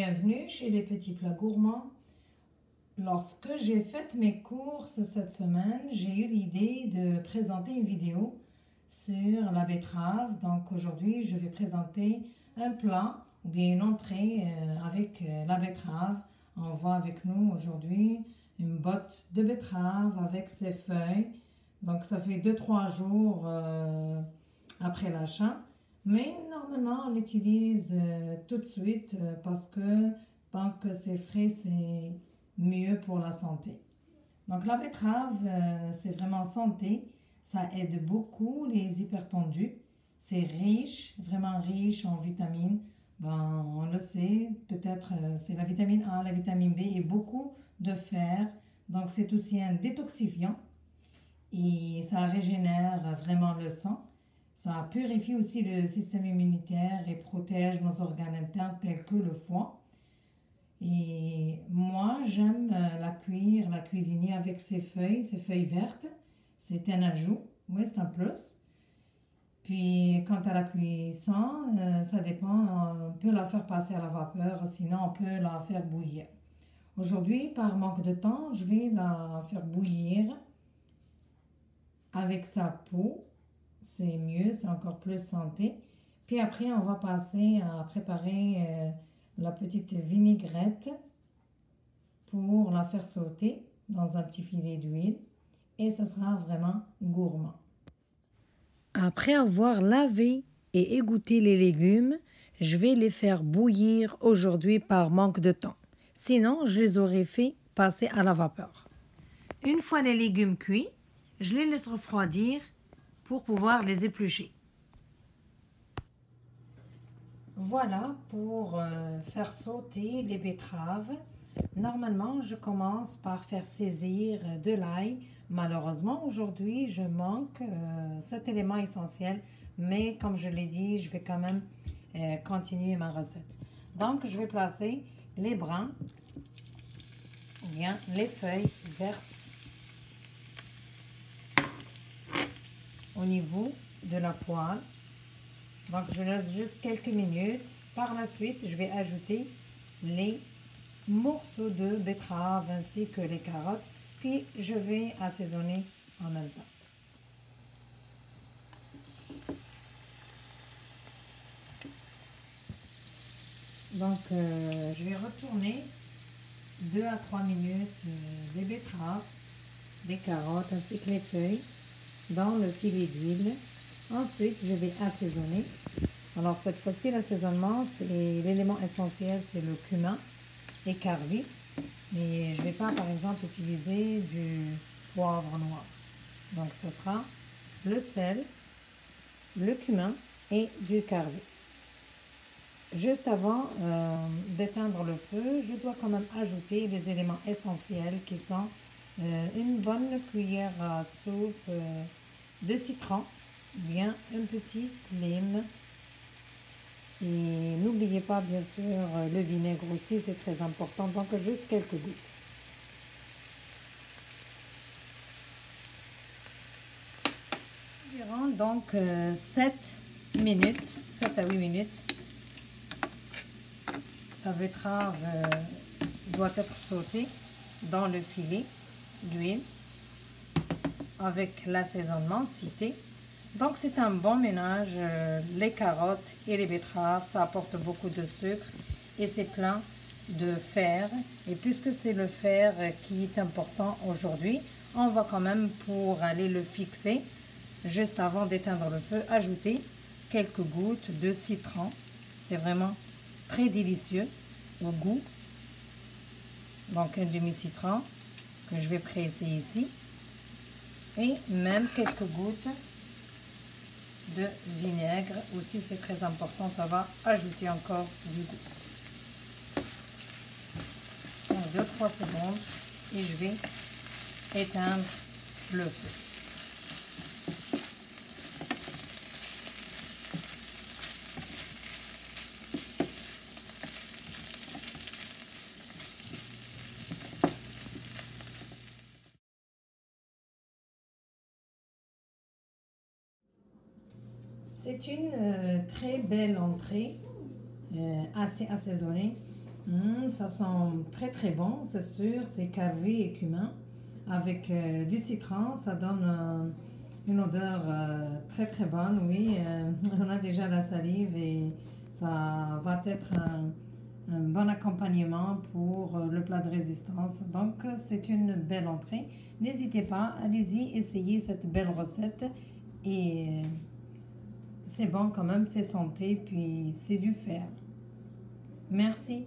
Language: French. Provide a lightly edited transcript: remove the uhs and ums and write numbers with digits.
Bienvenue chez les petits plats gourmands. Lorsque j'ai fait mes courses cette semaine, j'ai eu l'idée de présenter une vidéo sur la betterave. Donc aujourd'hui, je vais présenter un plat ou bien une entrée avec la betterave. On voit avec nous aujourd'hui une botte de betterave avec ses feuilles. Donc ça fait 2-3 jours après l'achat. Mais normalement, on l'utilise tout de suite parce que tant que c'est frais, c'est mieux pour la santé. Donc la betterave, c'est vraiment santé. Ça aide beaucoup les hypertendus. C'est riche, vraiment riche en vitamines. Ben, on le sait, peut-être c'est la vitamine A, la vitamine B et beaucoup de fer. Donc c'est aussi un détoxifiant et ça régénère vraiment le sang. Ça purifie aussi le système immunitaire et protège nos organes internes tels que le foie. Et moi, j'aime la cuire, la cuisiner avec ses feuilles vertes. C'est un ajout, oui, c'est un plus. Puis, quant à la cuisson, ça dépend. On peut la faire passer à la vapeur, sinon on peut la faire bouillir. Aujourd'hui, par manque de temps, je vais la faire bouillir avec sa peau. C'est mieux, c'est encore plus santé. Puis après, on va passer à préparer la petite vinaigrette pour la faire sauter dans un petit filet d'huile et ça sera vraiment gourmand. Après avoir lavé et égoutté les légumes, je vais les faire bouillir aujourd'hui par manque de temps. Sinon, je les aurais fait passer à la vapeur. Une fois les légumes cuits, je les laisse refroidir pour pouvoir les éplucher. Voilà pour faire sauter les betteraves. Normalement, je commence par faire saisir de l'ail. Malheureusement, aujourd'hui, je manque cet élément essentiel. Mais comme je l'ai dit, je vais quand même continuer ma recette. Donc, je vais placer les brins, ou bien les feuilles vertes au niveau de la poêle. Donc, je laisse juste quelques minutes. Par la suite, je vais ajouter les morceaux de betterave ainsi que les carottes. Puis, je vais assaisonner en même temps. Donc, je vais retourner 2 à 3 minutes des betteraves, des carottes ainsi que les feuilles dans le filet d'huile. Ensuite, je vais assaisonner. Alors, cette fois-ci, l'assaisonnement, c'est l'élément essentiel, c'est le cumin écarvé. Mais je ne vais pas, par exemple, utiliser du poivre noir. Donc, ce sera le sel, le cumin et du carvé. Juste avant d'éteindre le feu, je dois quand même ajouter les éléments essentiels qui sont une bonne cuillère à soupe de citron, bien un petit lime. Et n'oubliez pas, bien sûr, le vinaigre aussi, c'est très important. Donc, juste quelques gouttes. Environ donc 7 à 8 minutes. La betterave doit être sautée dans le filet d'huile avec l'assaisonnement cité. Donc c'est un bon ménage, les carottes et les betteraves, ça apporte beaucoup de sucre et c'est plein de fer. Et puisque c'est le fer qui est important aujourd'hui, on va quand même, pour aller le fixer, juste avant d'éteindre le feu, ajouter quelques gouttes de citron. C'est vraiment très délicieux au goût. Donc un demi-citron que je vais presser ici. Et même quelques gouttes de vinaigre aussi, c'est très important, ça va ajouter encore du goût. Donc 2-3 secondes et je vais éteindre le feu. C'est une très belle entrée, assez assaisonnée. Ça sent très très bon, c'est sûr. C'est cavé et cumin. Avec du citron, ça donne une odeur très très bonne, oui. On a déjà la salive et ça va être un bon accompagnement pour le plat de résistance. Donc c'est une belle entrée. N'hésitez pas, allez-y, essayez cette belle recette et c'est bon quand même, c'est santé, puis c'est du fer. Merci.